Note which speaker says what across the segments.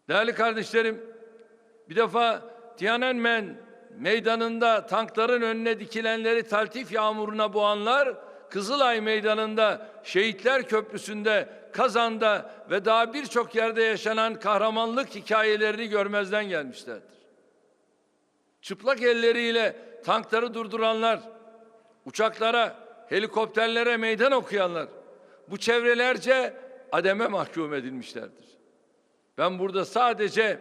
Speaker 1: Değerli kardeşlerim, bir defa Tiananmen meydanında tankların önüne dikilenleri taltif yağmuruna boğanlar, Kızılay Meydanı'nda, Şehitler Köprüsü'nde, Kazan'da ve daha birçok yerde yaşanan kahramanlık hikayelerini görmezden gelmişlerdir. Çıplak elleriyle tankları durduranlar, uçaklara, helikopterlere meydan okuyanlar, bu çevrelerce ademe mahkum edilmişlerdir. Ben burada sadece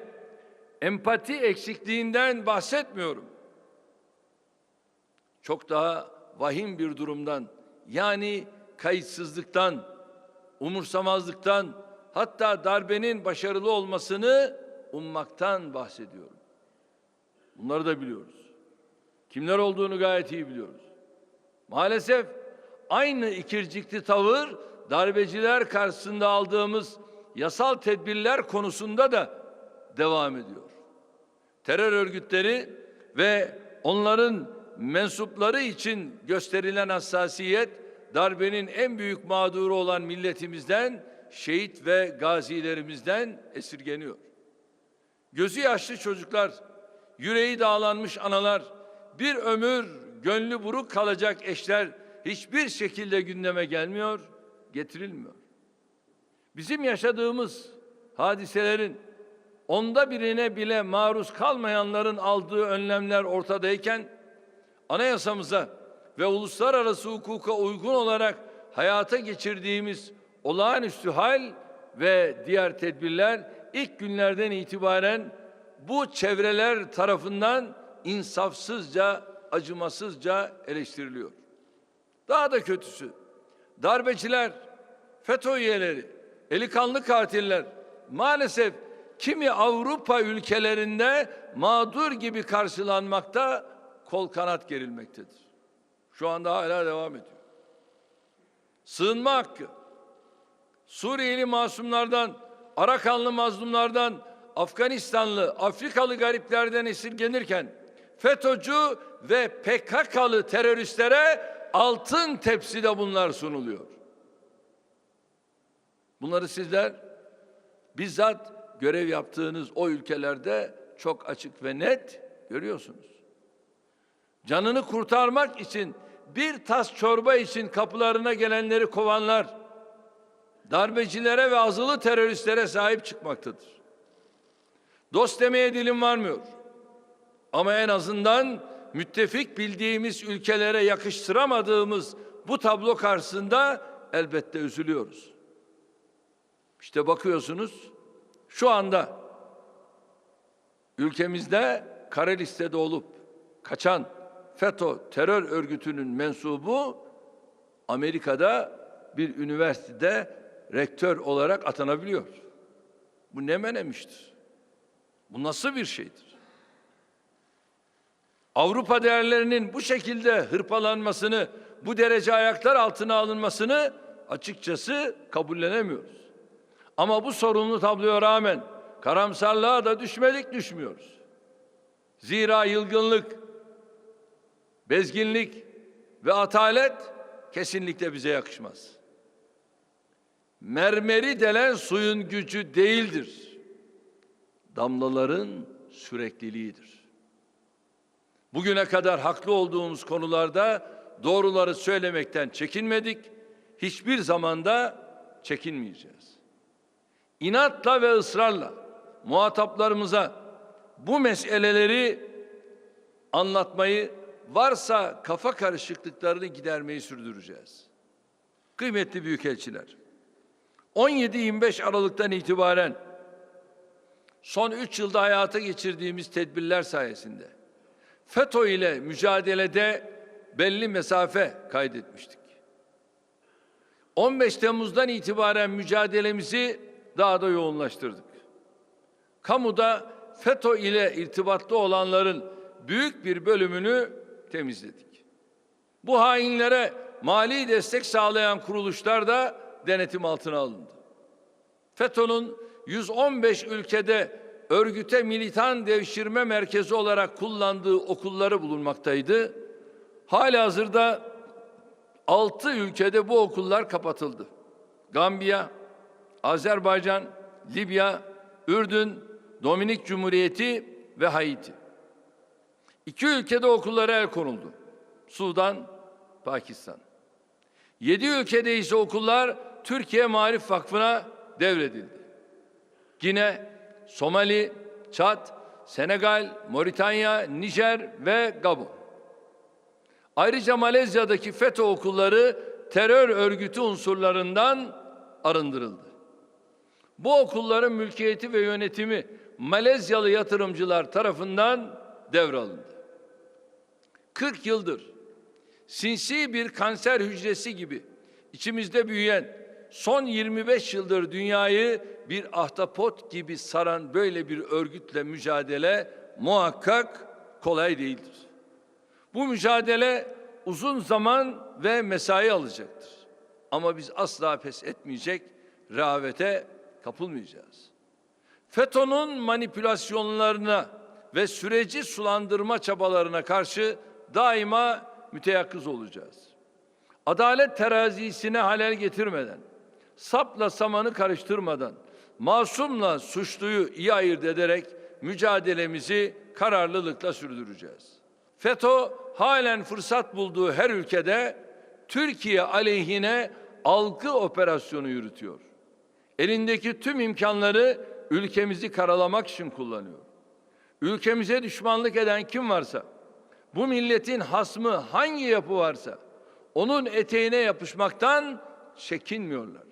Speaker 1: empati eksikliğinden bahsetmiyorum. Çok daha vahim bir durumdan, yani kayıtsızlıktan, umursamazlıktan, hatta darbenin başarılı olmasını ummaktan bahsediyorum. Bunları da biliyoruz. Kimler olduğunu gayet iyi biliyoruz. Maalesef aynı ikircikli tavır darbeciler karşısında aldığımız yasal tedbirler konusunda da devam ediyor. Terör örgütleri ve onların mensupları için gösterilen hassasiyet, darbenin en büyük mağduru olan milletimizden, şehit ve gazilerimizden esirgeniyor. Gözü yaşlı çocuklar, yüreği dağlanmış analar, bir ömür gönlü buruk kalacak eşler hiçbir şekilde gündeme gelmiyor, getirilmiyor. Bizim yaşadığımız hadiselerin onda birine bile maruz kalmayanların aldığı önlemler ortadayken, anayasamıza ve uluslararası hukuka uygun olarak hayata geçirdiğimiz olağanüstü hal ve diğer tedbirler ilk günlerden itibaren bu çevreler tarafından insafsızca, acımasızca eleştiriliyor. Daha da kötüsü, darbeciler, FETÖ üyeleri, eli kanlı katiller maalesef kimi Avrupa ülkelerinde mağdur gibi karşılanmakta, kol kanat gerilmektedir. Şu anda hala devam ediyor. Sığınma hakkı, Suriyeli masumlardan, Arakanlı mazlumlardan, Afganistanlı, Afrikalı gariplerden esirgenirken, FETÖ'cü ve PKK'lı teröristlere altın tepside bunlar sunuluyor. Bunları sizler bizzat görev yaptığınız o ülkelerde çok açık ve net görüyorsunuz. Canını kurtarmak için, bir tas çorba için kapılarına gelenleri kovanlar, darbecilere ve azılı teröristlere sahip çıkmaktadır. Dost demeye dilim varmıyor. Ama en azından müttefik bildiğimiz ülkelere yakıştıramadığımız bu tablo karşısında elbette üzülüyoruz. İşte bakıyorsunuz, şu anda ülkemizde kara listede olup kaçan FETÖ terör örgütünün mensubu Amerika'da bir üniversitede rektör olarak atanabiliyor. Bu ne menemiştir? Bu nasıl bir şeydir? Avrupa değerlerinin bu şekilde hırpalanmasını, bu derece ayaklar altına alınmasını açıkçası kabullenemiyoruz. Ama bu sorunlu tabloya rağmen karamsarlığa da düşmedik, düşmüyoruz. Zira yılgınlık, bezginlik ve atalet kesinlikle bize yakışmaz. Mermeri delen suyun gücü değildir, damlaların sürekliliğidir. Bugüne kadar haklı olduğumuz konularda doğruları söylemekten çekinmedik, hiçbir zamanda çekinmeyeceğiz. İnatla ve ısrarla muhataplarımıza bu meseleleri anlatmayı, varsa kafa karışıklıklarını gidermeyi sürdüreceğiz. Kıymetli büyükelçiler, 17-25 Aralık'tan itibaren son 3 yılda hayata geçirdiğimiz tedbirler sayesinde FETÖ ile mücadelede belli mesafe kaydetmiştik. 15 Temmuz'dan itibaren mücadelemizi daha da yoğunlaştırdık. Kamuda FETÖ ile irtibatlı olanların büyük bir bölümünü temizledik. Bu hainlere mali destek sağlayan kuruluşlar da denetim altına alındı. FETÖ'nün 115 ülkede örgüte militan devşirme merkezi olarak kullandığı okulları bulunmaktaydı. Halihazırda 6 ülkede bu okullar kapatıldı. Gambiya, Azerbaycan, Libya, Ürdün, Dominik Cumhuriyeti ve Haiti. İki ülkede okullara el konuldu. Sudan, Pakistan. 7 ülkede ise okullar Türkiye Maarif Vakfı'na devredildi. Gine, Somali, Çad, Senegal, Moritanya, Nijer ve Gabon. Ayrıca Malezya'daki FETÖ okulları terör örgütü unsurlarından arındırıldı. Bu okulların mülkiyeti ve yönetimi Malezyalı yatırımcılar tarafından devralındı. 40 yıldır sinsi bir kanser hücresi gibi içimizde büyüyen, son 25 yıldır dünyayı bir ahtapot gibi saran böyle bir örgütle mücadele muhakkak kolay değildir. Bu mücadele uzun zaman ve mesai alacaktır. Ama biz asla pes etmeyecek, rehavete kapılmayacağız. FETÖ'nün manipülasyonlarına ve süreci sulandırma çabalarına karşı daima müteyakkız olacağız. Adalet terazisine halel getirmeden, sapla samanı karıştırmadan, masumla suçluyu iyi ayırt ederek mücadelemizi kararlılıkla sürdüreceğiz. FETÖ halen fırsat bulduğu her ülkede Türkiye aleyhine algı operasyonu yürütüyor. Elindeki tüm imkanları ülkemizi karalamak için kullanıyor. Ülkemize düşmanlık eden kim varsa, bu milletin hasmı hangi yapı varsa onun eteğine yapışmaktan çekinmiyorlar.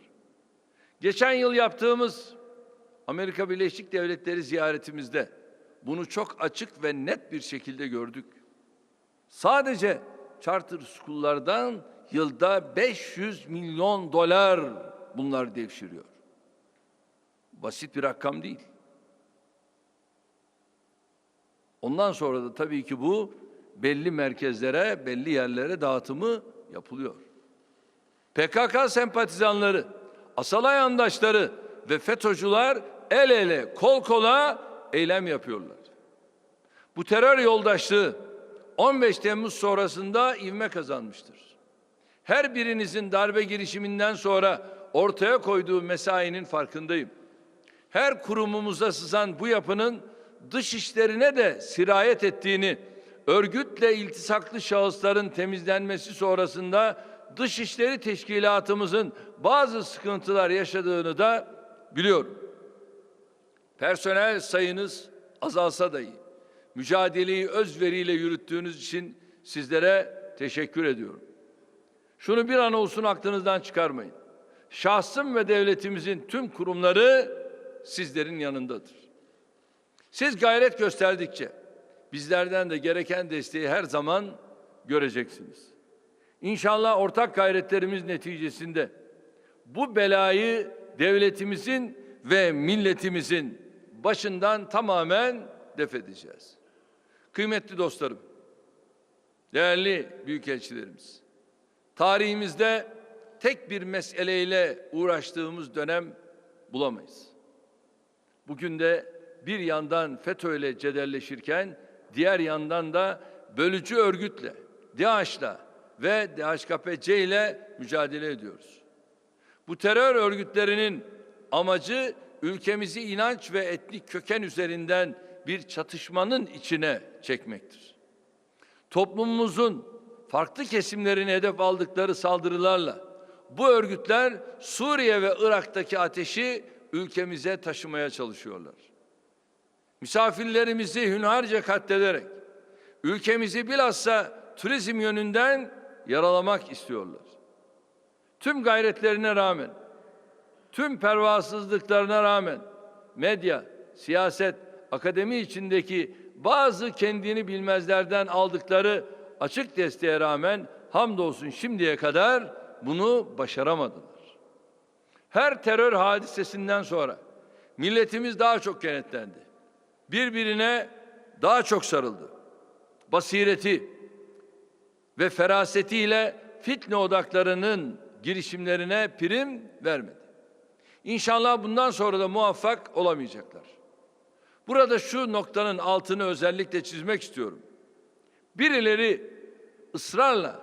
Speaker 1: Geçen yıl yaptığımız Amerika Birleşik Devletleri ziyaretimizde bunu çok açık ve net bir şekilde gördük. Sadece charter school'lardan yılda 500 milyon dolar bunlar devşiriyor. Basit bir rakam değil. Ondan sonra da tabii ki bu belli merkezlere, belli yerlere dağıtımı yapılıyor. PKK sempatizanları, Asala yandaşları ve FETÖ'cüler el ele, kol kola eylem yapıyorlar. Bu terör yoldaşlığı 15 Temmuz sonrasında ivme kazanmıştır. Her birinizin darbe girişiminden sonra ortaya koyduğu mesainin farkındayım. Her kurumumuza sızan bu yapının dış işlerine de sirayet ettiğini, örgütle iltisaklı şahısların temizlenmesi sonrasında Dışişleri Teşkilatımızın bazı sıkıntılar yaşadığını da biliyorum. Personel sayınız azalsa dahi mücadeleyi özveriyle yürüttüğünüz için sizlere teşekkür ediyorum. Şunu bir an olsun aklınızdan çıkarmayın. Şahsım ve devletimizin tüm kurumları sizlerin yanındadır. Siz gayret gösterdikçe bizlerden de gereken desteği her zaman göreceksiniz. İnşallah ortak gayretlerimiz neticesinde bu belayı devletimizin ve milletimizin başından tamamen def edeceğiz. Kıymetli dostlarım, değerli büyükelçilerimiz, tarihimizde tek bir meseleyle uğraştığımız dönem bulamayız. Bugün de bir yandan FETÖ ile cedelleşirken diğer yandan da bölücü örgütle, DAEŞ'la ve DHKPC ile mücadele ediyoruz. Bu terör örgütlerinin amacı ülkemizi inanç ve etnik köken üzerinden bir çatışmanın içine çekmektir. Toplumumuzun farklı kesimlerine hedef aldıkları saldırılarla bu örgütler Suriye ve Irak'taki ateşi ülkemize taşımaya çalışıyorlar. Misafirlerimizi hünharca katlederek ülkemizi bilhassa turizm yönünden yaralamak istiyorlar. Tüm gayretlerine rağmen, tüm pervasızlıklarına rağmen medya, siyaset, akademi içindeki bazı kendini bilmezlerden aldıkları açık desteğe rağmen hamdolsun şimdiye kadar bunu başaramadılar. Her terör hadisesinden sonra milletimiz daha çok kenetlendi. Birbirine daha çok sarıldı. Basireti ve ferasetiyle fitne odaklarının girişimlerine prim vermedi. İnşallah bundan sonra da muvaffak olamayacaklar. Burada şu noktanın altını özellikle çizmek istiyorum. Birileri ısrarla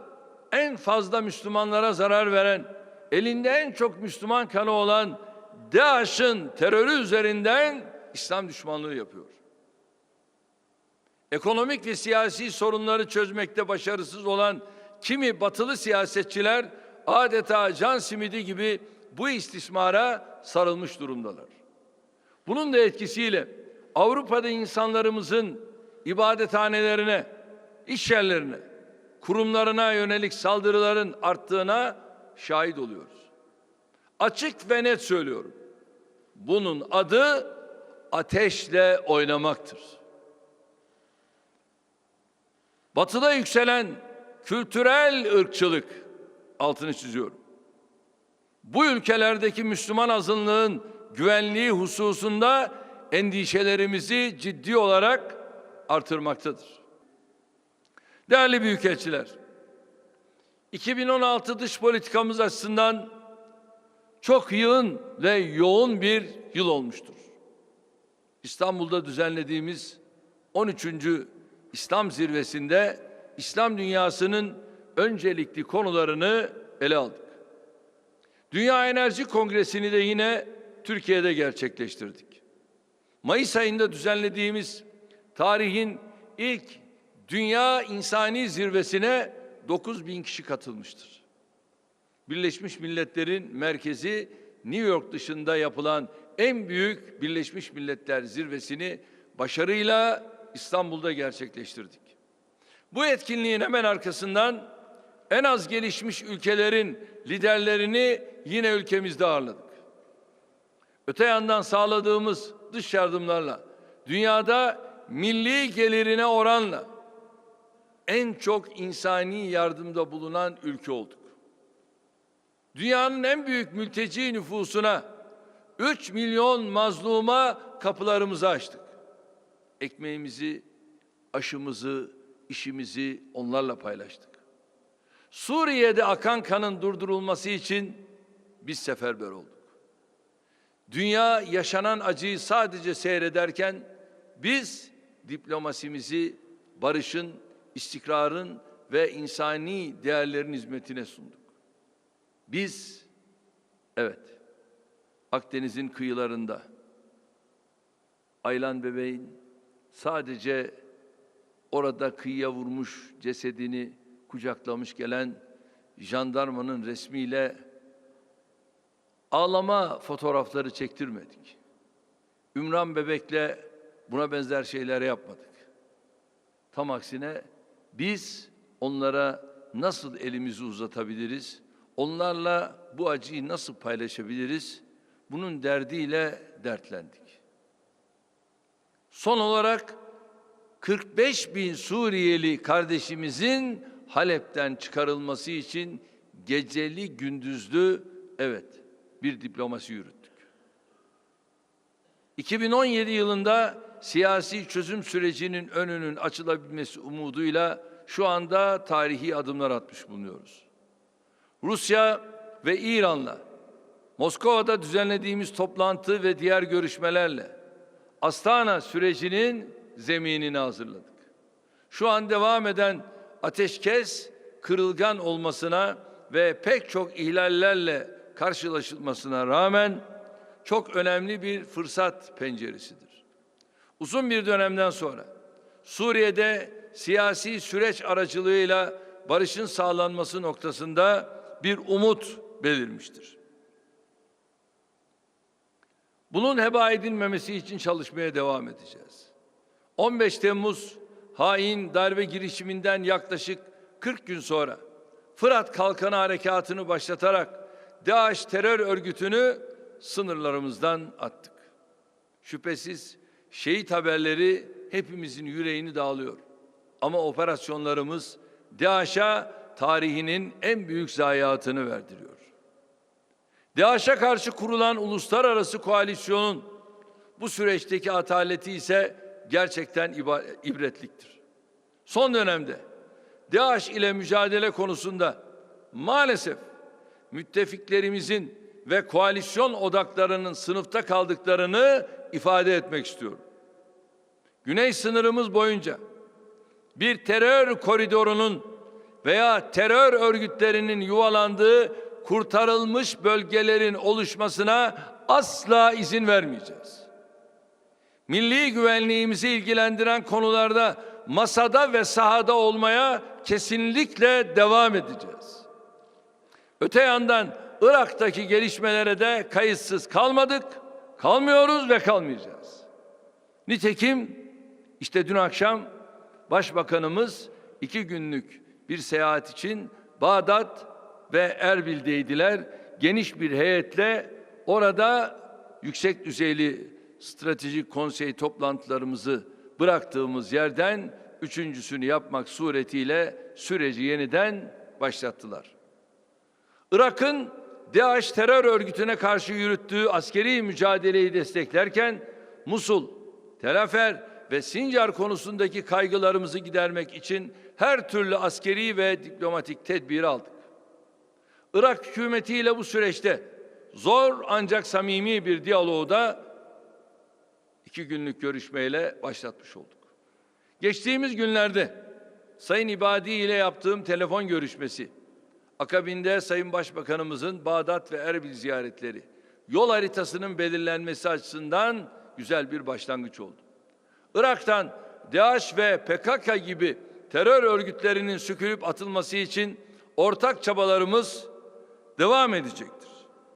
Speaker 1: en fazla Müslümanlara zarar veren, elinde en çok Müslüman kanı olan DAEŞ'in terörü üzerinden İslam düşmanlığı yapıyor. Ekonomik ve siyasi sorunları çözmekte başarısız olan kimi batılı siyasetçiler adeta can simidi gibi bu istismara sarılmış durumdalar. Bunun da etkisiyle Avrupa'da insanlarımızın ibadethanelerine, iş yerlerine, kurumlarına yönelik saldırıların arttığına şahit oluyoruz. Açık ve net söylüyorum. Bunun adı ateşle oynamaktır. Batıda yükselen kültürel ırkçılık, altını çiziyorum, bu ülkelerdeki Müslüman azınlığın güvenliği hususunda endişelerimizi ciddi olarak artırmaktadır. Değerli büyükelçiler, 2016 dış politikamız açısından çok yığın ve yoğun bir yıl olmuştur. İstanbul'da düzenlediğimiz 13. İslam Zirvesi'nde İslam dünyasının öncelikli konularını ele aldık. Dünya Enerji Kongresi'ni de yine Türkiye'de gerçekleştirdik. Mayıs ayında düzenlediğimiz tarihin ilk Dünya İnsani Zirvesi'ne 9.000 kişi katılmıştır. Birleşmiş Milletler'in merkezi New York dışında yapılan en büyük Birleşmiş Milletler Zirvesi'ni başarıyla İstanbul'da gerçekleştirdik. Bu etkinliğin hemen arkasından en az gelişmiş ülkelerin liderlerini yine ülkemizde ağırladık. Öte yandan sağladığımız dış yardımlarla dünyada milli gelirine oranla en çok insani yardımda bulunan ülke olduk. Dünyanın en büyük mülteci nüfusuna 3 milyon mazluma kapılarımızı açtık. Ekmeğimizi, aşımızı, işimizi onlarla paylaştık. Suriye'de akan kanın durdurulması için biz seferber olduk. Dünya yaşanan acıyı sadece seyrederken biz diplomasimizi barışın, istikrarın ve insani değerlerin hizmetine sunduk. Biz, evet, Akdeniz'in kıyılarında Aylan bebeğin sadece orada kıyıya vurmuş cesedini kucaklamış gelen jandarmanın resmiyle ağlama fotoğrafları çektirmedik. Ümran bebekle buna benzer şeyler yapmadık. Tam aksine biz onlara nasıl elimizi uzatabiliriz, onlarla bu acıyı nasıl paylaşabiliriz, bunun derdiyle dertlendik. Son olarak 45.000 Suriyeli kardeşimizin Halep'ten çıkarılması için geceli gündüzlü, evet, bir diplomasi yürüttük. 2017 yılında siyasi çözüm sürecinin önünün açılabilmesi umuduyla şu anda tarihi adımlar atmış bulunuyoruz. Rusya ve İran'la Moskova'da düzenlediğimiz toplantı ve diğer görüşmelerle Astana sürecinin zeminini hazırladık. Şu an devam eden ateşkes kırılgan olmasına ve pek çok ihlallerle karşılaşılmasına rağmen çok önemli bir fırsat penceresidir. Uzun bir dönemden sonra Suriye'de siyasi süreç aracılığıyla barışın sağlanması noktasında bir umut belirmiştir. Bunun heba edilmemesi için çalışmaya devam edeceğiz. 15 Temmuz hain darbe girişiminden yaklaşık 40 gün sonra Fırat Kalkanı Harekatı'nı başlatarak DAEŞ terör örgütünü sınırlarımızdan attık. Şüphesiz şehit haberleri hepimizin yüreğini dağlıyor. Ama operasyonlarımız DAEŞ'e tarihinin en büyük zayiatını verdiriyor. DAEŞ'e karşı kurulan uluslararası koalisyonun bu süreçteki ataleti ise gerçekten ibretliktir. Son dönemde DAEŞ ile mücadele konusunda maalesef müttefiklerimizin ve koalisyon odaklarının sınıfta kaldıklarını ifade etmek istiyorum. Güney sınırımız boyunca bir terör koridorunun veya terör örgütlerinin yuvalandığı kurtarılmış bölgelerin oluşmasına asla izin vermeyeceğiz. milli güvenliğimizi ilgilendiren konularda masada ve sahada olmaya kesinlikle devam edeceğiz. Öte yandan Irak'taki gelişmelere de kayıtsız kalmadık, kalmıyoruz ve kalmayacağız. Nitekim işte dün akşam Başbakanımız 2 günlük bir seyahat için Bağdat ve Erbil'deydiler. Geniş bir heyetle orada yüksek düzeyli stratejik konsey toplantılarımızı bıraktığımız yerden 3.'sünü yapmak suretiyle süreci yeniden başlattılar. Irak'ın DAEŞ terör örgütüne karşı yürüttüğü askeri mücadeleyi desteklerken Musul, Tel Afer ve Sincar konusundaki kaygılarımızı gidermek için her türlü askeri ve diplomatik tedbir aldık. Irak hükümetiyle bu süreçte zor ancak samimi bir diyaloğu da 2 günlük görüşmeyle başlatmış olduk. Geçtiğimiz günlerde Sayın İbadi ile yaptığım telefon görüşmesi, akabinde Sayın Başbakanımızın Bağdat ve Erbil ziyaretleri, yol haritasının belirlenmesi açısından güzel bir başlangıç oldu. Irak'tan DAEŞ ve PKK gibi terör örgütlerinin sökülüp atılması için ortak çabalarımız devam edecek.